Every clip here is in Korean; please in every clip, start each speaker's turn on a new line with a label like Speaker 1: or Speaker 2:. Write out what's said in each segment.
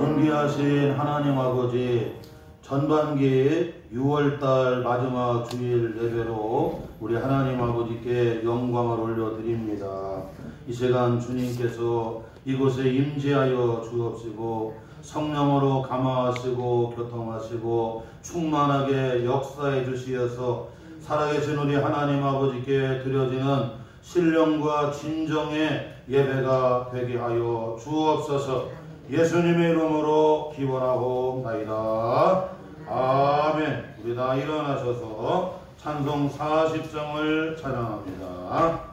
Speaker 1: 존귀하신 하나님 아버지, 전반기 6월달 마지막 주일 예배로 우리 하나님 아버지께 영광을 올려드립니다. 이 시간 주님께서 이곳에 임재하여 주옵시고 성령으로 감화하시고 교통하시고 충만하게 역사해 주시어서 살아계신 우리 하나님 아버지께 드려지는 신령과 진정의 예배가 되게 하여 주옵소서. 예수님의 이름으로 기원하옵나이다. 아멘. 우리 다 일어나셔서 찬송 40장을 찬양합니다.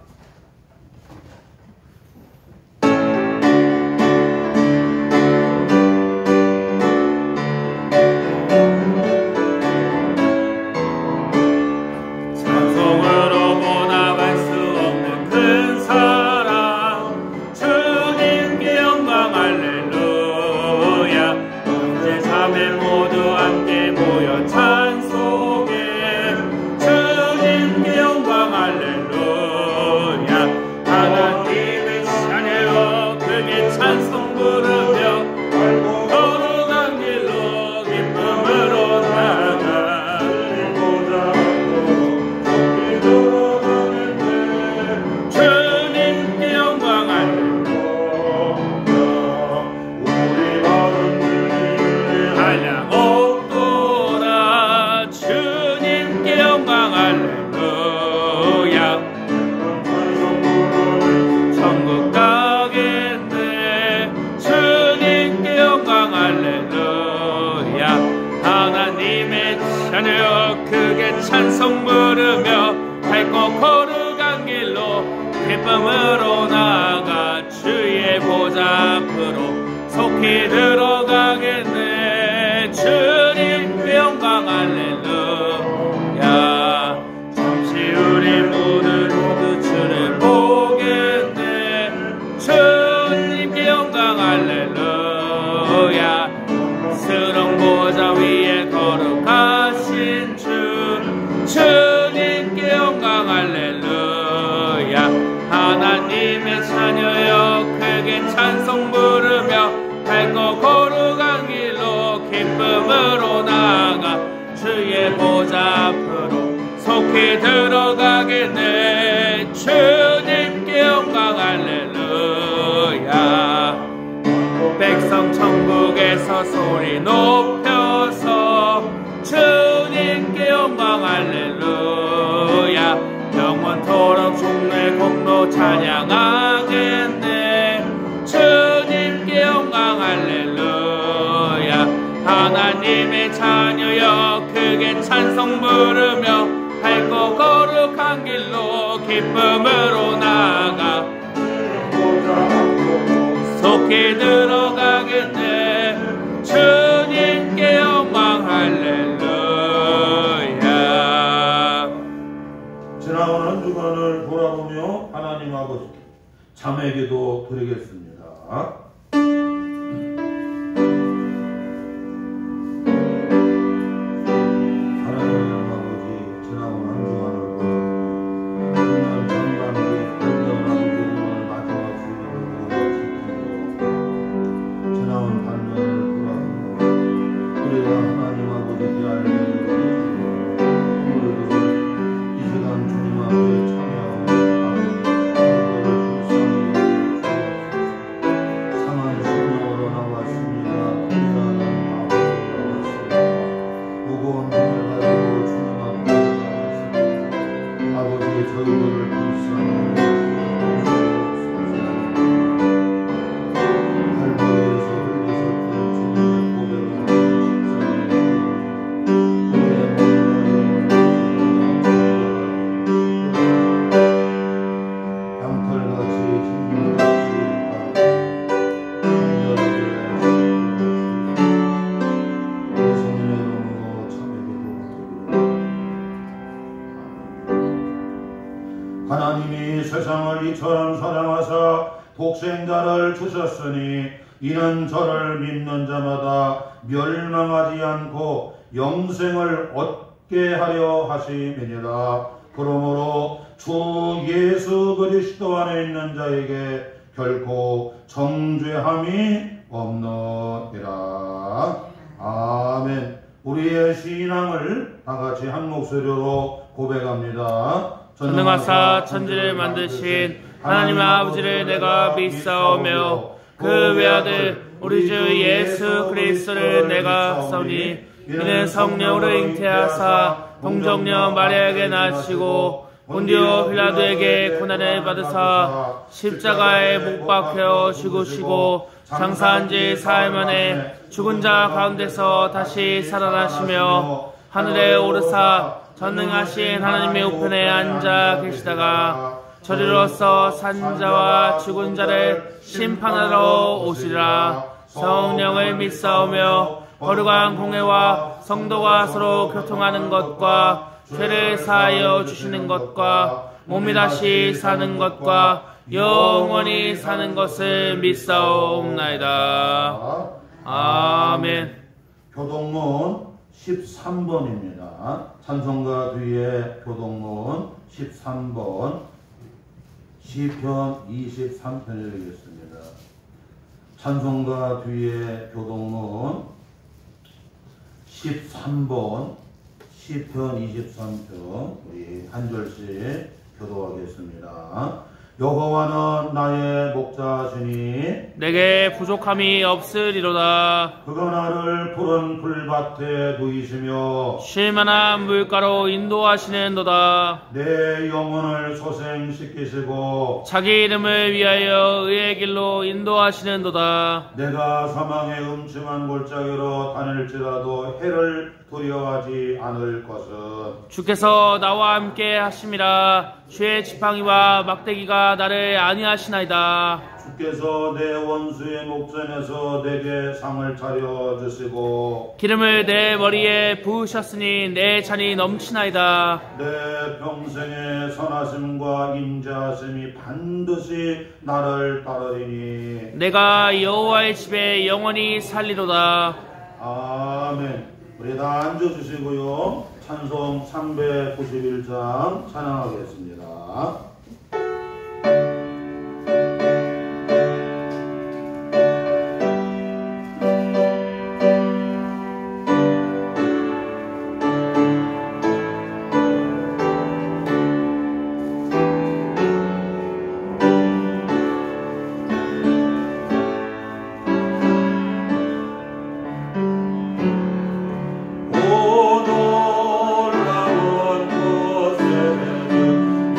Speaker 2: 크게 찬송 부르며 밝고 거룩한 길로 기쁨으로 나아가 주의 보좌 앞으로 속히 들어가겠네. 주님께 영광 할렐루야. 잠시 우리 모두 주를 보겠네. 주님께 영광 할렐루야. 스러운 보좌 위에 거룩하신 주님께 영광 할렐루야. 하나님의 자녀여 크게 찬송 부르며 밝고 거룩한 길로 기쁨으로 나아가 주의 보좌 앞으로 속히 들어가겠네. 주님께 영광 할렐루야. 백성 천국에서 소리 높여서 주님께 영광 할렐루야. 영원토록 종래 공로 찬양하겠네. 주님께 영광 할렐루야. 하나님의 자녀여 크게 찬송 부르며 밝고 거룩한 길로 기쁨으로 나아가 속히 들어가겠네. 주님께 영광 할렐루야.
Speaker 1: 지나가는 주간을 돌아보며 하나님 아버지께 자매기도 드리겠습니다. 하나님이 세상을 이처럼 사랑하사 독생자를 주셨으니 이는 저를 믿는 자마다 멸망하지 않고 영생을 얻게 하려 하심이니라. 그러므로 주 예수 그리스도 안에 있는 자에게 결코 정죄함이 없느니라. 아멘. 우리의 신앙을 다 같이 한 목소리로 고백합니다.
Speaker 2: 전능하사 천지를 만드신 하나님 아버지를 내가 믿사오며 그 외아들 우리 주 예수 그리스도를 내가 사오니 이는 성령으로 잉태하사 동정녀 마리아에게 낳으시고 본디오 빌라도에게 고난을 받으사 십자가에 못 박혀 죽으시고 장사한 지 사흘 만에 죽은 자 가운데서 다시 살아나시며 하늘에 오르사 전능하신 하나님의 우편에 앉아 계시다가 저리로서 산 자와 죽은 자를 심판하러 오시리라. 성령을 믿사오며 거룩한 공회와 성도가 서로 교통하는 것과 죄를 사하여 주시는 것과 몸이 다시 사는 것과 영원히 사는 것을 믿사옵나이다. 아멘.
Speaker 1: 교동문 13번입니다. 찬송가 뒤에 교동문 13번 시편 23편을 읽겠습니다. 찬송가 뒤에 교동문 13번 시편 23편 우리 한 절씩 교도하겠습니다. 여호와는 나의 목자시니
Speaker 2: 내게 부족함이 없으리로다.
Speaker 1: 그가 나를 푸른 풀밭에 누이시며
Speaker 2: 쉴만한 물가로 인도하시는도다.
Speaker 1: 내 영혼을 소생시키시고
Speaker 2: 자기 이름을 위하여 의의 길로 인도하시는도다.
Speaker 1: 내가 사망의 음침한 골짜기로 다닐지라도 해를 두려워하지 않을 것은
Speaker 2: 주께서 나와 함께 하심이라. 주의 지팡이와 막대기가 나를 안위하시나이다.
Speaker 1: 주께서 내 원수의 목전에서 내게 상을 차려주시고
Speaker 2: 기름을 내 머리에 부으셨으니 내 잔이 넘치나이다.
Speaker 1: 내 평생의 선하심과 인자하심이 반드시 나를 따르리니
Speaker 2: 내가 여호와의 집에 영원히 살리로다.
Speaker 1: 아멘. 우리 다 앉아주시고요. 찬송 391장 찬양하겠습니다. 오 놀라운 곳에는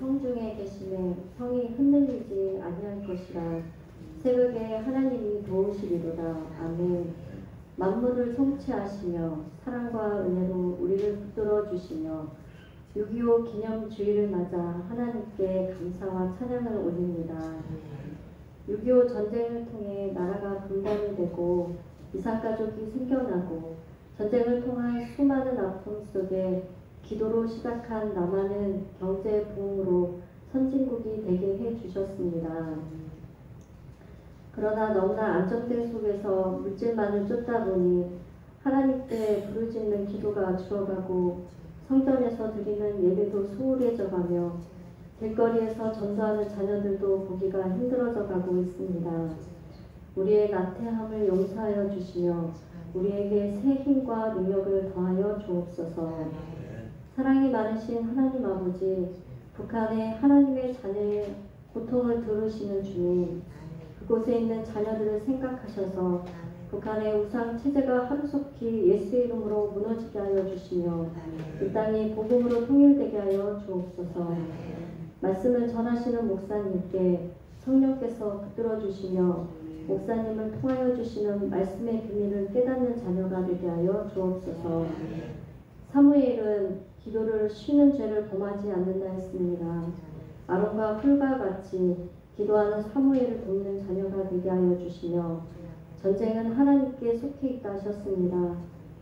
Speaker 3: 성중에 계심에 성이 흔들리지 아니할 것이라. 새벽에 하나님이 도우시리로다. 아멘. 만물을 통치하시며 사랑과 은혜로 우리를 붙들어 주시며 6.25 기념주의를 맞아 하나님께 감사와 찬양을 올립니다. 6.25 전쟁을 통해 나라가 분단이 되고 이산가족이 생겨나고 전쟁을 통한 수많은 아픔 속에 기도로 시작한 남한은 경제 부흥으로 선진국이 되게 해주셨습니다. 그러나 너무나 안정된 속에서 물질만을 쫓다 보니 하나님께 부르짖는 기도가 줄어가고 성전에서 드리는 예배도 소홀해져가며 길거리에서 전도하는 자녀들도 보기가 힘들어져 가고 있습니다. 우리의 나태함을 용서하여 주시며 우리에게 새 힘과 능력을 더하여 주옵소서. 사랑이 많으신 하나님 아버지, 북한의 하나님의 자녀의 고통을 들으시는 주님, 그곳에 있는 자녀들을 생각하셔서 북한의 우상 체제가 하루속히 예수의 이름으로 무너지게 하여 주시며 이 땅이 복음으로 통일되게 하여 주옵소서. 말씀을 전하시는 목사님께 성령께서 붙들어 주시며 목사님을 통하여 주시는 말씀의 비밀을 깨닫는 자녀가 되게 하여 주옵소서. 사무엘은 기도를 쉬는 죄를 범하지 않는다 했습니다. 아론과 훌과 같이 기도하는 사무엘을 돕는 자녀가 되게 하여 주시며 전쟁은 하나님께 속해 있다 하셨습니다.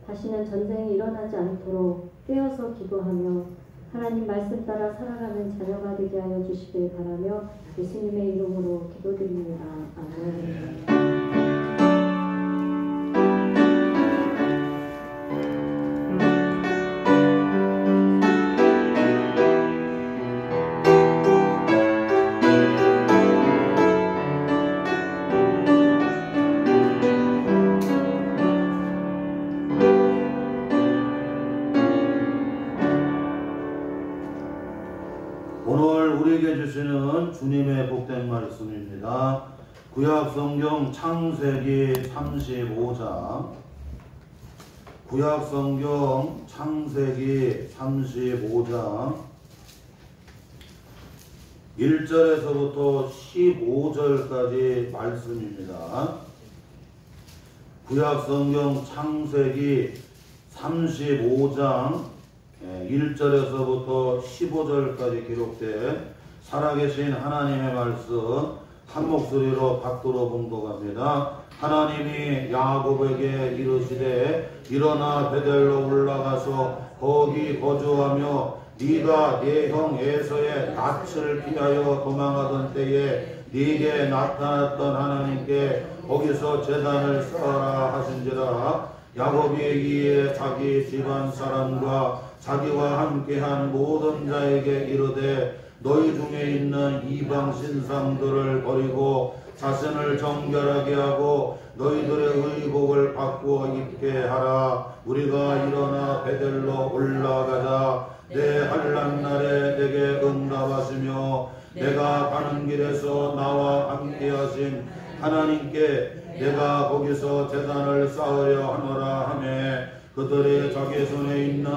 Speaker 3: 다시는 전쟁이 일어나지 않도록 깨어서 기도하며 하나님 말씀 따라 살아가는 자녀가 되게 하여 주시길 바라며 예수님의 이름으로 기도드립니다. 아멘.
Speaker 1: 오늘 우리에게 주시는 주님의 복된 말씀입니다. 구약성경 창세기 35장, 구약성경 창세기 35장 1절에서부터 15절까지 말씀입니다. 구약성경 창세기 35장 1절에서부터 15절까지 기록된 살아계신 하나님의 말씀 한 목소리로 받들어 봉독합니다. 하나님이 야곱에게 이르시되 일어나 베델로 올라가서 거기 거주하며 네가 네 형 에서의 낯을 피하여 도망하던 때에 네게 나타났던 하나님께 거기서 제단을 쌓아라 하신지라. 야곱이 이에 자기 집안 사람과 자기와 함께한 모든 자에게 이르되 너희 중에 있는 이방 신상들을 버리고 자신을 정결하게 하고 너희들의 의복을 바꾸어 입게 하라. 우리가 일어나 베델로 올라가자. 내 환난 날에 내게 응답하시며 내가 가는 길에서 나와 함께 하신 하나님께 내가 거기서 제단을 쌓으려 하노라 하매 그들이 자기 손에 있는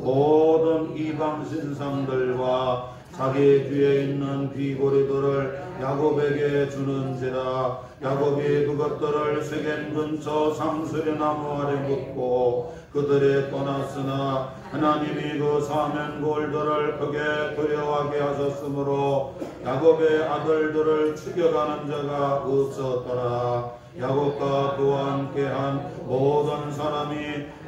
Speaker 1: 모든 이방 신상들과 자기 뒤에 있는 귀고리들을 야곱에게 주는지라. 야곱이 그것들을 세겜 근처 상수리나무 아래 묻고 그들이 떠났으나 하나님이 그 사면골들을 크게 두려워하게 하셨으므로 야곱의 아들들을 죽여가는 자가 없었더라. 야곱과 그와 함께한 모든 사람이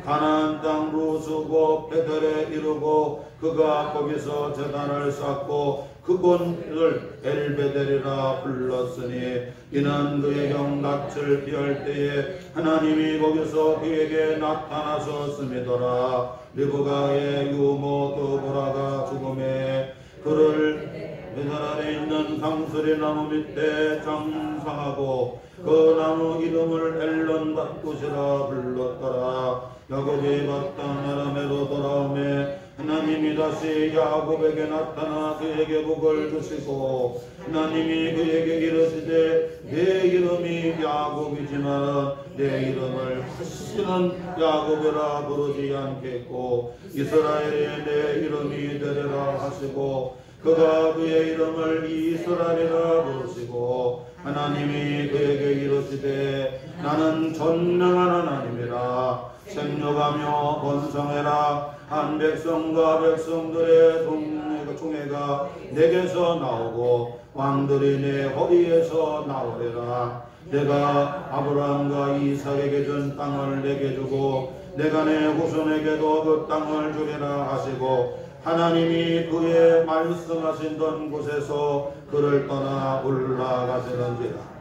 Speaker 1: 가나안 땅 루스고 베델에 이르고 그가 거기서 제단을 쌓고 그곳을 엘베델이라 불렀으니 이는 그의 형 낯을 피할 때에 하나님이 거기서 그에게 나타나셨음이더라. 리브가의 유모 드보라가 죽음에 그를 베델 아래 있는 상수리 나무 밑에 장사하고 그 나무 이름을 엘론 닷굿이라 불렀더라. 야곱이 바단 아람에로 돌아오매 하나님이 다시 야곱에게 나타나 그에게 복을 주시고 하나님이 그에게 이르시되 내 이름이 야곱이지만 내 이름을 다시는 야곱이라 부르지 않겠고 이스라엘이 내 이름이 되리라 하시고 그가 그의 이름을 이스라엘이라 부르시고 하나님이 그에게 이르시되 나는 전능한 하나님이라 생육하며 번성해라 한 백성과 백성들의 총회가 내게서 나오고 왕들이 내 허리에서 나오리라. 내가 아브라함과 이삭에게 준 땅을 내게 주고 내가 내 후손에게도 그 땅을 주리라 하시고 하나님이 그의 말씀하시던 곳에서 그를 떠나 올라가시는지라.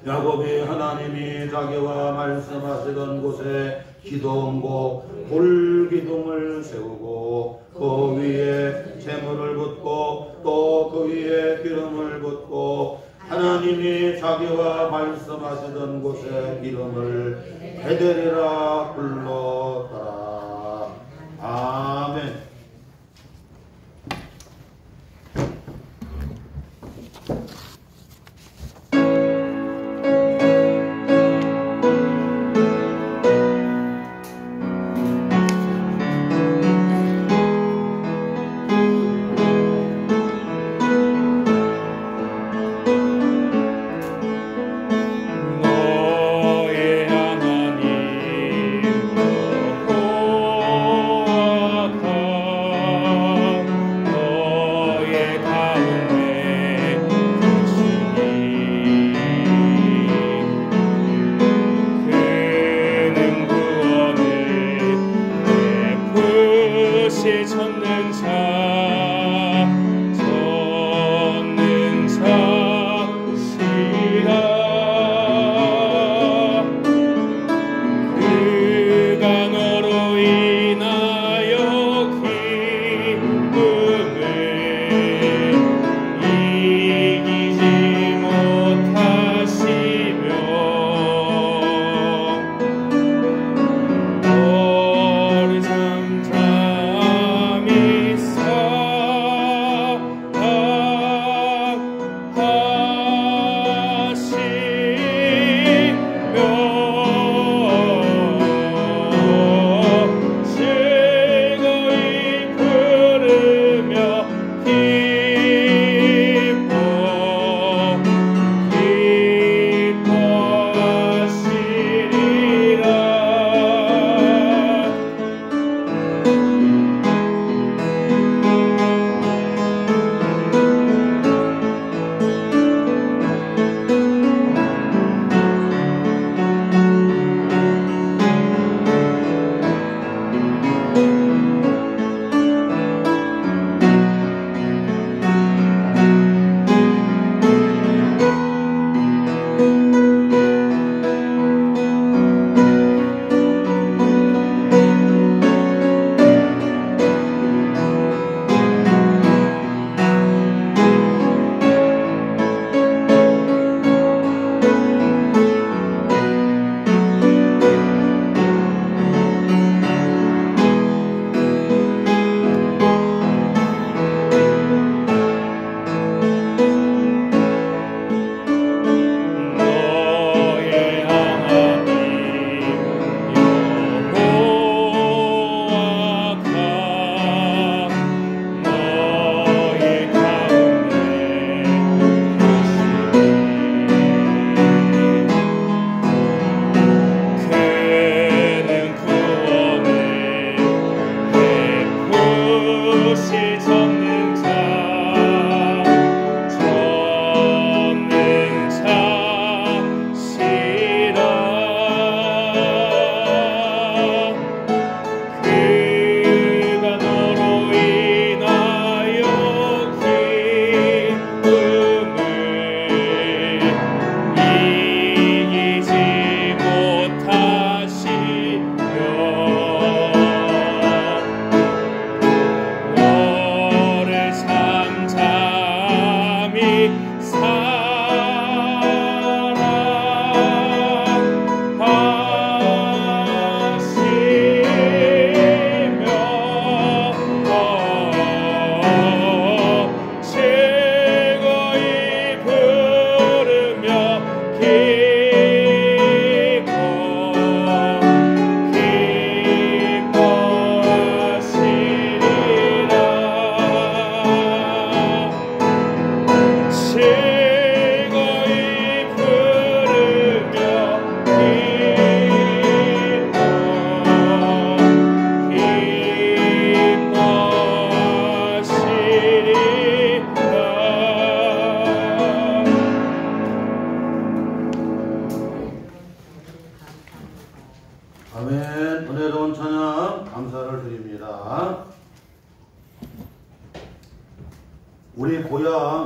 Speaker 1: 야곱이 하나님이 자기와 말씀하시던 곳에 기둥고 돌기둥을 세우고 그 위에 재물을 붓고 또 그 위에 기름을 붓고 하나님이 자기와 말씀하시던 곳에 이름을 베델이라 불렀더라. 아멘.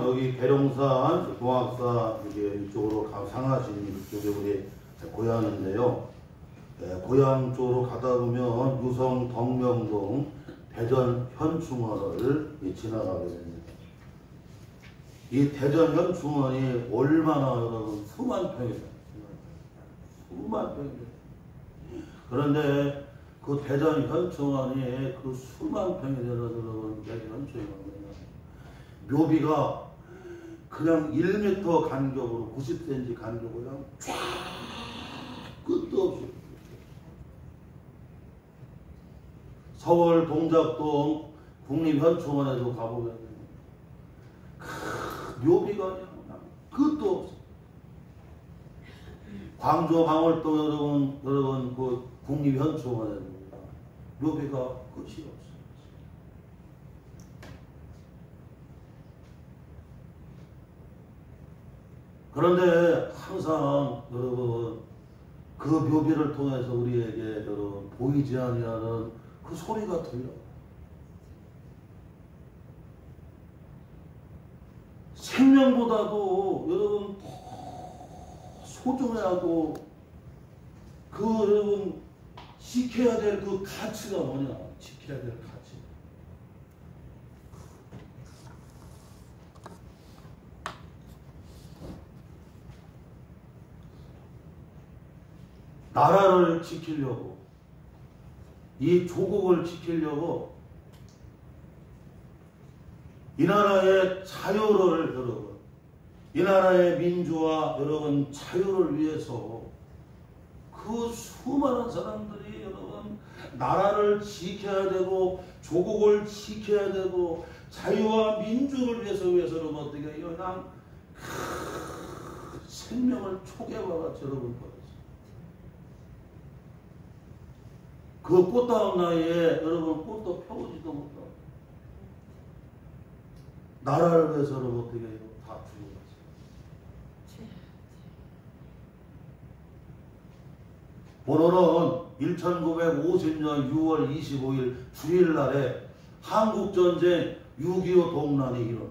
Speaker 1: 여기 계룡산, 동학사 이쪽으로 상하진 이쪽에 우리 고향인데요. 고향 쪽으로 가다 보면 유성 덕명동 대전 현충원을 지나가게 됩니다. 이 대전 현충원이 얼마나 여러분 수만 평이에요. 수만 평이에요. 그런데 그 대전 현충원이 그 수만 평이 되는 여러분 대전 현충원이에요. 묘비가 그냥 1m 간격으로 90cm 간격으로 그냥 쫙 끝도 없이 서울 동작동 국립현충원에도 가보면 묘비가 그냥 끝도 없어. 광주 방울동 여러분 그 국립현충원에도 묘비가 끝이 없어. 그런데 항상 여러분 그 묘비를 통해서 우리에게 여러분 보이지 아니하는 그 소리가 들려. 생명보다도 여러분 더 소중하고 그 여러분 지켜야 될 그 가치가 뭐냐? 지켜야 될 가치. 나라를 지키려고, 이 조국을 지키려고 이 나라의 자유를 여러분, 이 나라의 민주화 여러분 자유를 위해서 그 수많은 사람들이 여러분 나라를 지켜야 되고 조국을 지켜야 되고 자유와 민주를 위해서 여러분 어떻게 그냥 생명을 초계와 같이 여러분 그 꽃다운 나이에 여러분 꽃도 펴오지도 못하고 나라를 위해서 여러분 어떻게 다 죽어갔어요. 오늘은 1950년 6월 25일 주일날에 한국전쟁 6.25 동란이 일어나.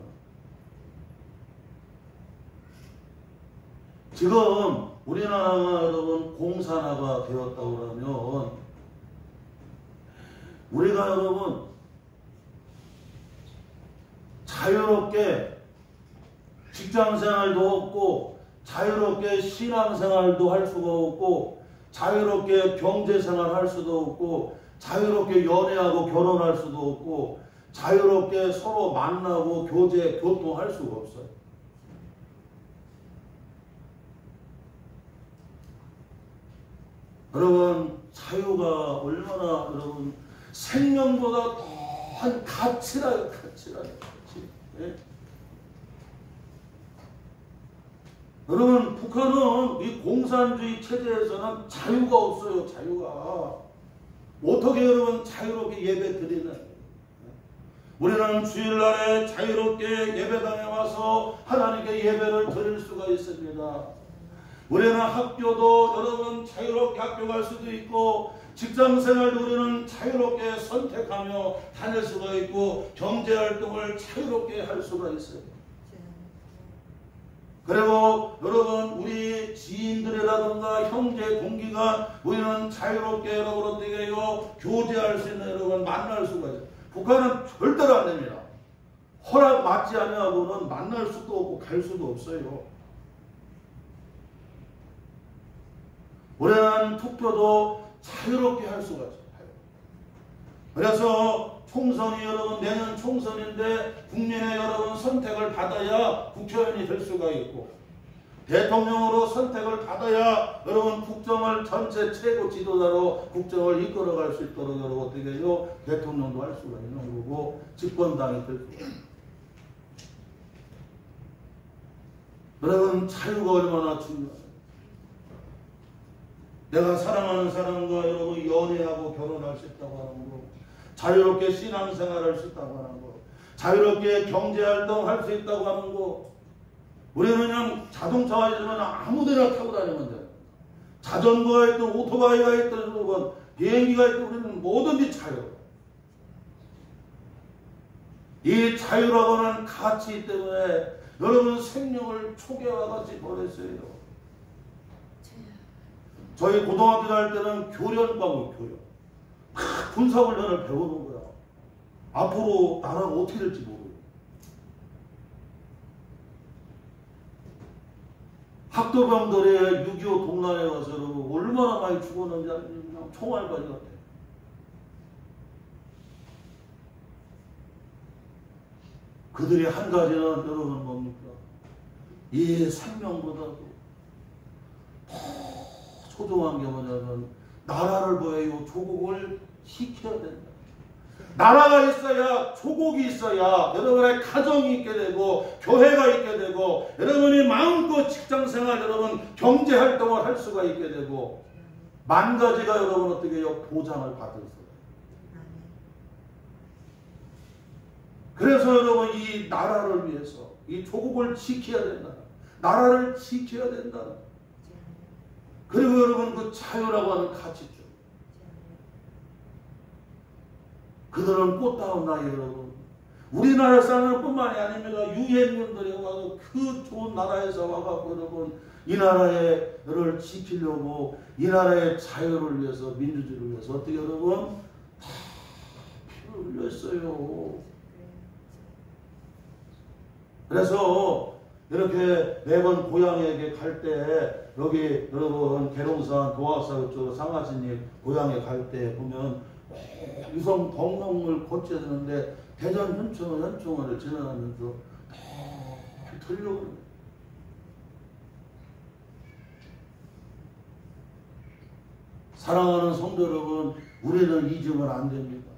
Speaker 1: 지금 우리나라가 여러분 공산화가 되었다고 그러면 우리가 여러분 자유롭게 직장생활도 없고 자유롭게 신앙생활도 할 수가 없고 자유롭게 경제생활 할 수도 없고 자유롭게 연애하고 결혼할 수도 없고 자유롭게 서로 만나고 교통할 수가 없어요. 여러분 자유가 얼마나 여러분 생명보다 더한 가치라요. 가치. 예? 여러분 북한은 이 공산주의 체제에서는 자유가 없어요. 자유가. 어떻게 여러분 자유롭게 예배 드리는? 우리는 주일날에 자유롭게 예배당에 와서 하나님께 예배를 드릴 수가 있습니다. 우리는 학교도 여러분 자유롭게 학교 갈 수도 있고 직장생활도 우리는 자유롭게 선택하며 다닐 수가 있고 경제활동을 자유롭게 할 수가 있어요. 그리고 여러분 우리 지인들이라든가 형제 동기가 우리는 자유롭게 여러분 어떻게 해요? 교제할 수 있는 여러분 만날 수가 있어요. 북한은 절대로 안 됩니다. 허락 맞지 않냐고는 만날 수도 없고 갈 수도 없어요. 우리는 투표도 자유롭게 할 수가 있어요. 그래서 총선이 여러분 내년 총선인데 국민의 여러분 선택을 받아야 국회의원이 될 수가 있고 대통령으로 선택을 받아야 여러분 국정을 전체 최고 지도자로 국정을 이끌어갈 수 있도록 여러분 어떻게 해요? 대통령도 할 수가 있는 거고 집권당이 될 수가 있어요. 여러분 자유가 얼마나 중요해요. 내가 사랑하는 사람과 여러분 연애하고 결혼할 수 있다고 하는 거, 자유롭게 신앙생활할 수 있다고 하는 거, 자유롭게 경제활동할 수 있다고 하는 거, 우리는 그냥 자동차가 있으면 아무데나 타고 다니면 돼. 자전거가 있든 오토바이가 있든 비행기가 있든 우리는 뭐든지 자유. 이 자유라고 하는 가치 때문에 여러분 생명을 초계와 같이 보냈어요. 저희 고등학교 다닐 때는 교련과고 교련. 군사훈련을 배우는 거야. 앞으로 나라가 어떻게 될지 모르고. 학도병들의 6.25 동란에 와서 여러분 얼마나 많이 죽었는지 그냥 총알바지 같아. 그들이 한 가지는 여러분 뭡니까? 이 생명보다도 더 소중한 게 뭐냐면 나라를 보여요. 조국을 지켜야 된다. 나라가 있어야 조국이 있어야 여러분의 가정이 있게 되고 교회가 있게 되고 여러분이 마음껏 직장생활 여러분 경제활동을 할 수가 있게 되고 만 가지가 여러분 어떻게 해요? 보장을 받을 수가. 그래서 여러분 이 나라를 위해서 이 조국을 지켜야 된다. 나라를 지켜야 된다. 그리고 여러분 그 자유라고 하는 가치죠. 그들은 꽃다운 나이 여러분. 우리나라 사람뿐만이 아닙니다. 유엔군들이 와서 그 좋은 나라에서 와갖고 여러분 이 나라를 지키려고 이 나라의 자유를 위해서 민주주의를 위해서 어떻게 여러분 다 피를 흘렸어요. 그래서 이렇게 매번 고향에 갈 때 여기 여러분 계룡산 도화사 쪽 상하스님 고향에 갈 때 보면 유성 덕농을 거쳐야 되는데 대전 현충원을 지나가면서 들려오는 사랑하는 성도 여러분, 우리는 잊으면 안 됩니다.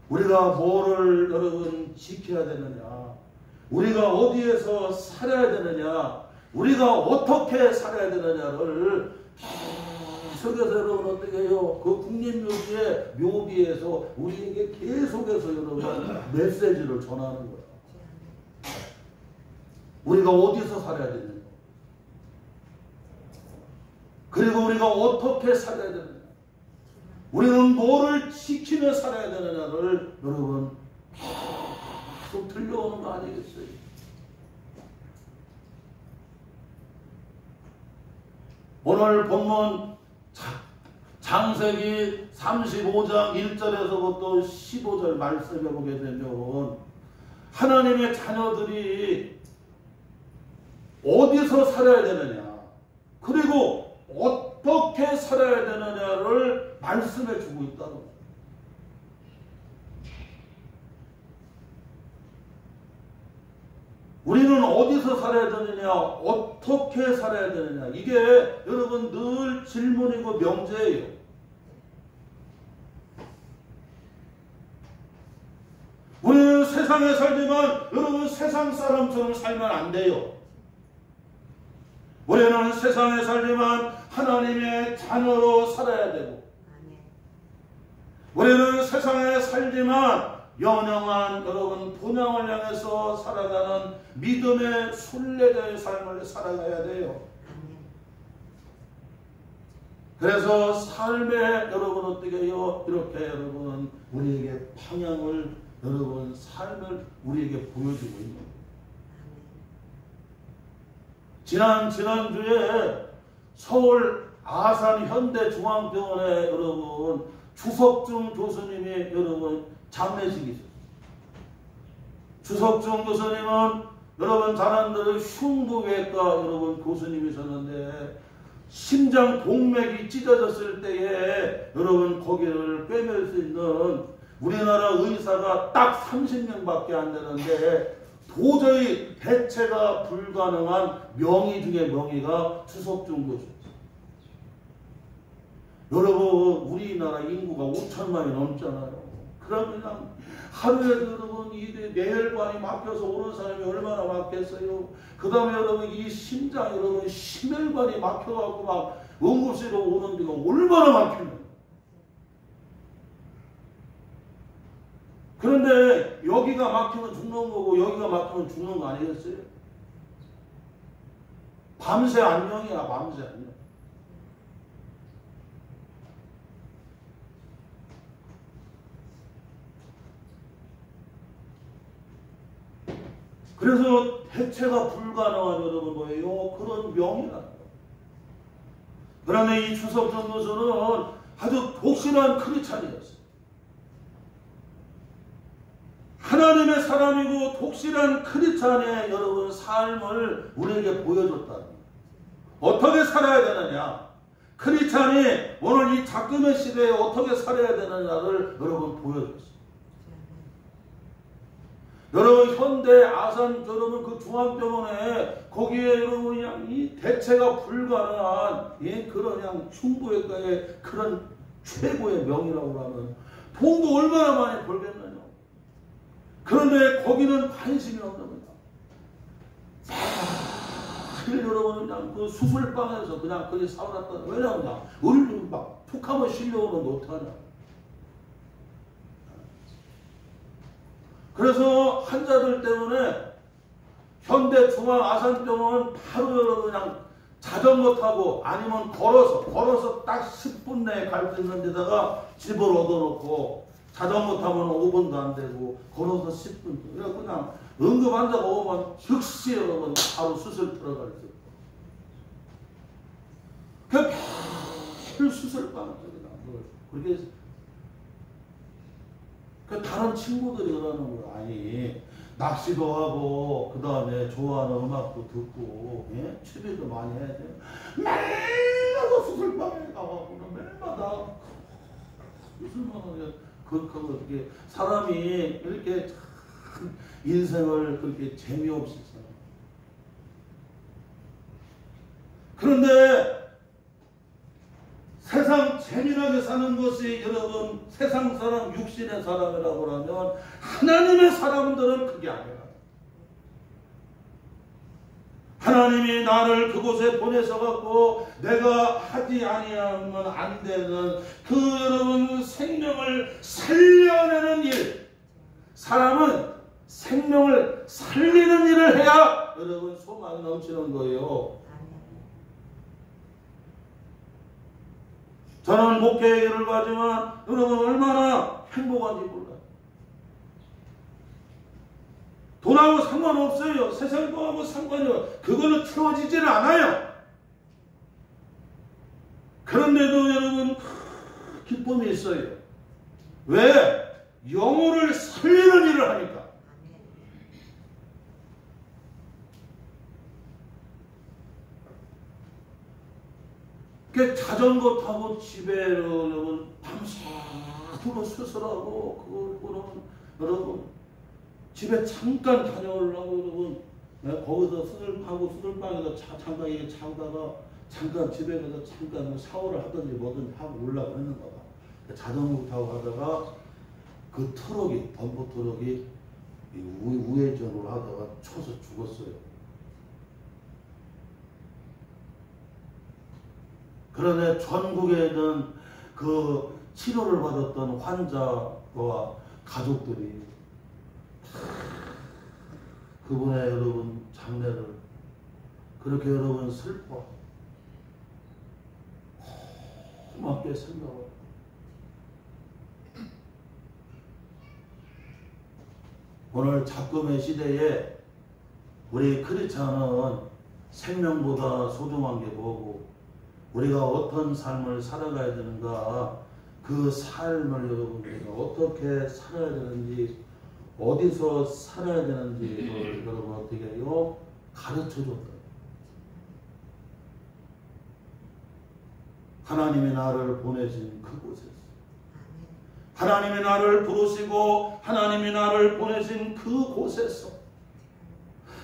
Speaker 1: 우리가 뭐를 여러분 지켜야 되느냐, 우리가 어디에서 살아야 되느냐, 우리가 어떻게 살아야 되느냐를 계속해서 여러분 어떻게 해요? 그 국립묘지의 묘비에서 우리에게 계속해서 여러분 메시지를 전하는 거예요. 우리가 어디서 살아야 되느냐, 그리고 우리가 어떻게 살아야 되느냐, 우리는 뭐를 지키며 살아야 되느냐를 여러분 계속 들려오는 거 아니겠어요? 오늘 본문 창세기 35장 1절에서부터 15절 말씀해 보게 되면 하나님의 자녀들이 어디서 살아야 되느냐, 그리고 어떻게 살아야 되느냐를 말씀해 주고 있다는 거예요. 우리는 어디서 살아야 되느냐, 어떻게 살아야 되느냐, 이게 여러분 늘 질문이고 명제예요. 우리는 세상에 살지만 여러분 세상 사람처럼 살면 안 돼요. 우리는 세상에 살지만 하나님의 자녀로 살아야 되고, 우리는 세상에 살지만 연영한 여러분 본향을 향해서 살아가는 믿음의 순례자의 삶을 살아가야 돼요. 그래서 삶의 여러분 어떻게 해요? 이렇게 여러분 우리에게 방향을 여러분 삶을 우리에게 보여주고 있는 거예요. 지난주에 서울 아산 현대중앙병원에 여러분 주석중 교수님이 여러분 장례식이 있었어요. 주석중 교수님은 여러분 잘 아는 흉부외과 여러분 교수님이셨는데 심장 동맥이 찢어졌을 때에 여러분 거기를 꿰맬 수 있는 우리나라 의사가 딱 30명밖에 안 되는데 도저히 대체가 불가능한 명의 중에 명의가 주석중 교수입니다. 여러분 우리나라 인구가 5천만이 넘잖아요. 그러면 하루에 여러분 이 뇌혈관이 막혀서 오는 사람이 얼마나 많겠어요. 그 다음에 여러분 이 심장 여러분 심혈관이 막혀갖고 막 응급실로 오는 데가 얼마나 막히는. 그런데 여기가 막히면 죽는 거고 여기가 막히면 죽는 거 아니겠어요? 밤새 안녕이야, 밤새 안녕. 그래서 대체가 불가능한 여러분 뭐예요? 그런 명이라는 거예요. 그런데 이 추석 전도서는 아주 독실한 크리스찬이었어요. 하나님의 사람이고 독실한 크리스찬의 여러분 삶을 우리에게 보여줬다는 거예요. 어떻게 살아야 되느냐? 크리스찬이 오늘 이 작금의 시대에 어떻게 살아야 되느냐를 여러분 보여줬어요. 여러분 현대 아산 여러분 그 중앙병원에 거기에 여러분 그냥 이 대체가 불가능한 그런 그냥 흉부외과의 그런 최고의 명이라고 하면 돈도 얼마나 많이 벌겠느냐. 그런데 거기는 관심이 없는 거야. 여러분 그냥 그 수술방에서 그냥 거기 사오놨다. 왜냐면 의료 막 툭하면 실려오는데 어떡하냐. 그래서 환자들 때문에 현대 중앙 아산병원 바로 여러분 그냥 자전거 타고 아니면 걸어서 딱 10분 내에 갈 수 있는 데다가 집을 얻어놓고 자전거 타면 5분도 안 되고 걸어서 10분. 그냥 응급 환자가 오면 즉시 여러분 바로 수술 들어갈 수 있고. 그 수술방에서 그냥 그렇게 다른 친구들이 그러는 거야. 아니 낚시도 하고 그 다음에 좋아하는 음악도 듣고 취미도 많이 해야 돼. 매일마다 수술방에 가고 매일마다 수술방에 그렇게 사람이 이렇게 인생을 그렇게 재미없이 살아. 그런데 세상 재미나게 사는 것이 여러분 세상 사람 육신의 사람이라고 하면 하나님의 사람들은 그게 아니라 하나님이 나를 그곳에 보내서 갖고 내가 하지 아니하면 안 되는 그 여러분 생명을 살려내는 일. 사람은 생명을 살리는 일을 해야 여러분 소망이 넘치는 거예요. 저는 목회의 길을 가지만 여러분 얼마나 행복한지 몰라요. 돈하고 상관없어요. 세상 거하고 상관이 없어요. 그거는 채워지지는 않아요. 그런데도 여러분 기쁨이 있어요. 왜? 영혼을 살리는 일을 하니까. 그 자전거 타고 집에 여러분 밤새도록 수술하고 그거는 여러분 집에 잠깐 다녀오려고 여러분 거기서 수술방에서 잠깐 이게 자다가 잠깐 집에 가서 잠깐 샤워를 하든지 뭐든지 하고 올라고 했는 거다. 자전거 타고 가다가 그 트럭이 덤프 트럭이 우회전으로 하다가 쳐서 죽었어요. 그런데 전국에 있는 그 치료를 받았던 환자와 가족들이 그분의 여러분 장례를 그렇게 여러분 슬퍼 고맙게 생각을 오늘 작금의 시대에 우리 크리스찬은 생명보다 소중한 게 뭐고 우리가 어떤 삶을 살아가야 되는가 그 삶을 여러분 우리가 어떻게 살아야 되는지 어디서 살아야 되는지 여러분 어떻게 해요? 가르쳐줬다. 하나님이 나를 보내신 그곳에서 하나님이 나를 부르시고 하나님이 나를 보내신 그곳에서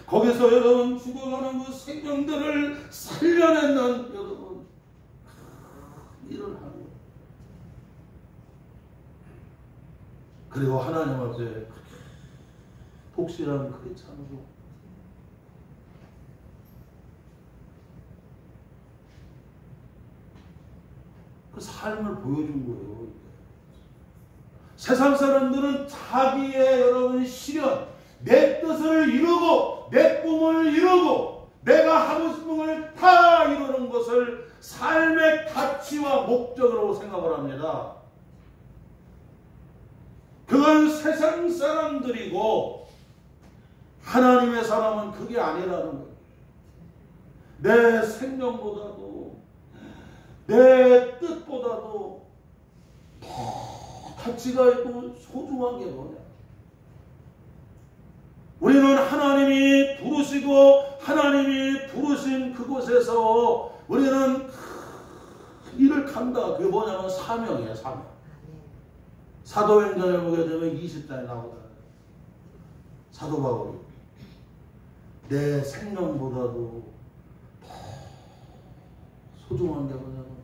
Speaker 1: 거기서 여러분 죽어가는 그 생명들을 살려내는 여러분 일을 하고 그리고 하나님 앞에 독실한 크리스찬으로 그 삶을 보여준 거예요. 세상 사람들은 자기의 여러분 실현, 내 뜻을 이루고 내 꿈을 이루고 내가 하고 싶은 걸 다 이루는 것을 삶의 가치와 목적으로 생각을 합니다. 그건 세상 사람들이고 하나님의 사람은 그게 아니라는 거예요. 내 생명보다도 내 뜻보다도 더 가치가 있고 소중한 게 뭐냐? 우리는 하나님이 부르시고 하나님이 부르신 그곳에서 우리는 일을 간다. 그게 뭐냐면 사명이에요. 사명. 사도행전을 보게 되면 20장에 나오잖아요. 사도 바울이 내 생명보다도 더 소중한 게 뭐냐면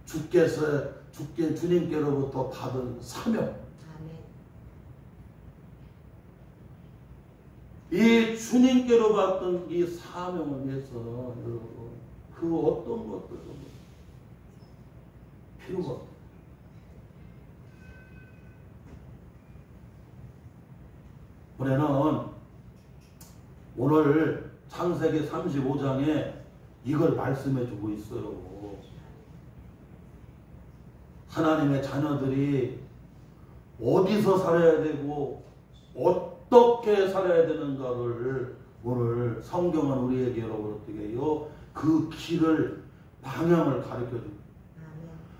Speaker 1: 주님께로부터 받은 사명. 이 주님께로 받던 이 사명을 위해서는 여러분 그 어떤 것들도 필요가 없어요. 우리는 오늘 창세기 35장에 이걸 말씀해 주고 있어요. 하나님의 자녀들이 어디서 살아야 되고 어떻게 살아야 되는가를 오늘 성경은 우리에게 여러분 어떻게 해요? 그 길을 방향을 가르쳐 줍니다.